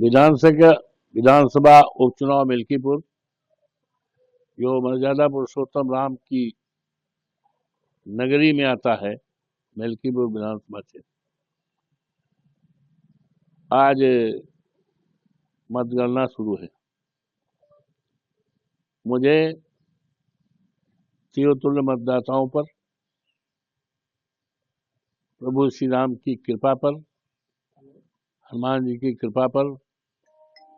विधानसभा उपचुनाव मिल्कीपुर जो मर्यादा पुरुषोत्तम राम की नगरी में आता है, मिल्कीपुर विधानसभा क्षेत्र। आज मतगणना शुरू है। मुझे चिरतुल्य मतदाताओं पर, प्रभु श्री राम की कृपा पर, हनुमान जी की कृपा पर,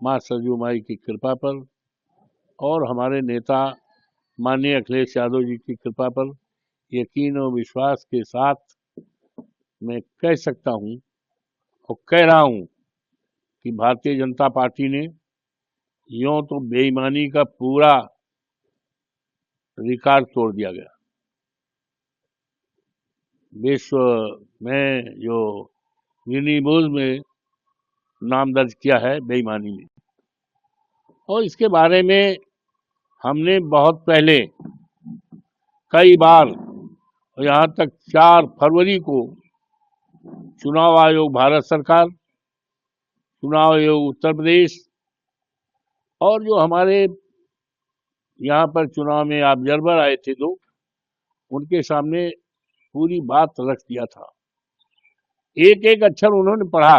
माँ सरयू माई की कृपा पर और हमारे नेता माननीय अखिलेश यादव जी की कृपा पर यकीन और विश्वास के साथ मैं कह सकता हूं और कह रहा हूं कि भारतीय जनता पार्टी ने यूं तो बेईमानी का पूरा रिकॉर्ड तोड़ दिया गया। विश्व में जो गिनीज में नाम दर्ज किया है बेईमानी में, और इसके बारे में हमने बहुत पहले कई बार, यहाँ तक 4 फरवरी को चुनाव आयोग भारत सरकार, चुनाव आयोग उत्तर प्रदेश और जो हमारे यहाँ पर चुनाव में ऑब्जर्वर आए थे 2, उनके सामने पूरी बात रख दिया था। एक एक अक्षर उन्होंने पढ़ा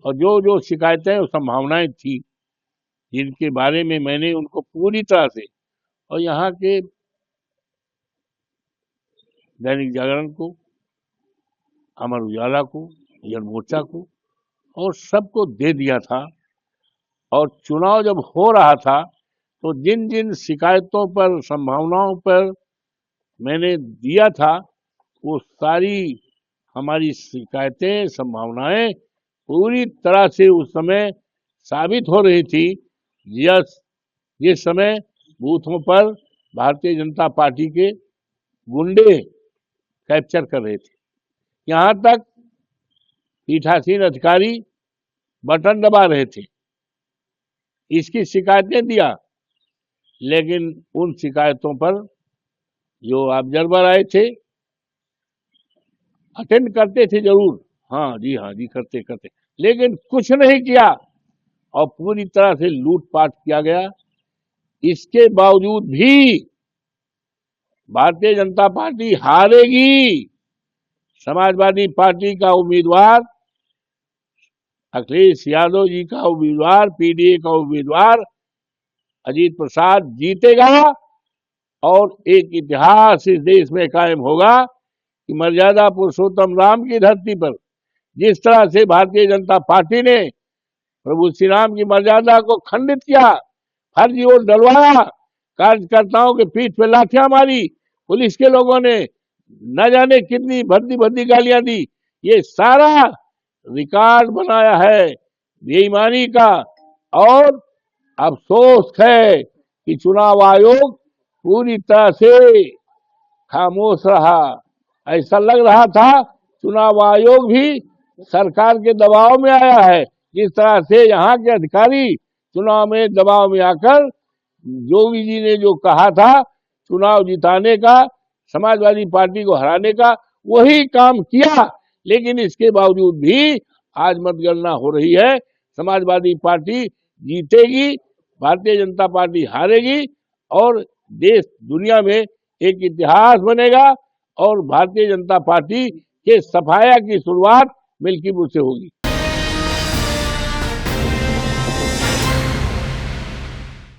और जो जो शिकायतें और संभावनाएं थी जिनके बारे में मैंने उनको पूरी तरह से, और यहाँ के दैनिक जागरण को, अमर उजाला को, जन मोर्चा को और सबको दे दिया था। और चुनाव जब हो रहा था तो जिन जिन शिकायतों पर, संभावनाओं पर मैंने दिया था, वो सारी हमारी शिकायतें, संभावनाएं पूरी तरह से उस समय साबित हो रही थी। जिस समय बूथों पर भारतीय जनता पार्टी के गुंडे कैप्चर कर रहे थे, यहाँ तक पीठासीन अधिकारी बटन दबा रहे थे, इसकी शिकायतें दिया। लेकिन उन शिकायतों पर जो ऑब्जर्वर आए थे, अटेंड करते थे जरूर, हाँ जी करते, लेकिन कुछ नहीं किया और पूरी तरह से लूटपाट किया गया। इसके बावजूद भी भारतीय जनता पार्टी हारेगी। समाजवादी पार्टी का उम्मीदवार, अखिलेश यादव जी का उम्मीदवार, पीडीए का उम्मीदवार अजीत प्रसाद जीतेगा और एक इतिहास इस देश में कायम होगा कि मर्यादा पुरुषोत्तम राम की धरती पर जिस तरह से भारतीय जनता पार्टी ने प्रभु श्री राम की मर्यादा को खंडित किया, फर्जी वोट डलवाया, कार्यकर्ताओं के पीठ पे लाठियां मारी, पुलिस के लोगों ने न जाने कितनी भद्दी गालियां दी, ये सारा रिकॉर्ड बनाया है बेईमानी का। और अफसोस है कि चुनाव आयोग पूरी तरह से खामोश रहा। ऐसा लग रहा था चुनाव आयोग भी सरकार के दबाव में आया है। जिस तरह से यहाँ के अधिकारी चुनाव में दबाव में आकर योगी जी ने जो कहा था चुनाव जिताने का, समाजवादी पार्टी को हराने का, वही काम किया। लेकिन इसके बावजूद भी आज मतगणना हो रही है, समाजवादी पार्टी जीतेगी, भारतीय जनता पार्टी हारेगी और देश दुनिया में एक इतिहास बनेगा और भारतीय जनता पार्टी के सफाया की शुरुआत मिल्कीपुर से होगी।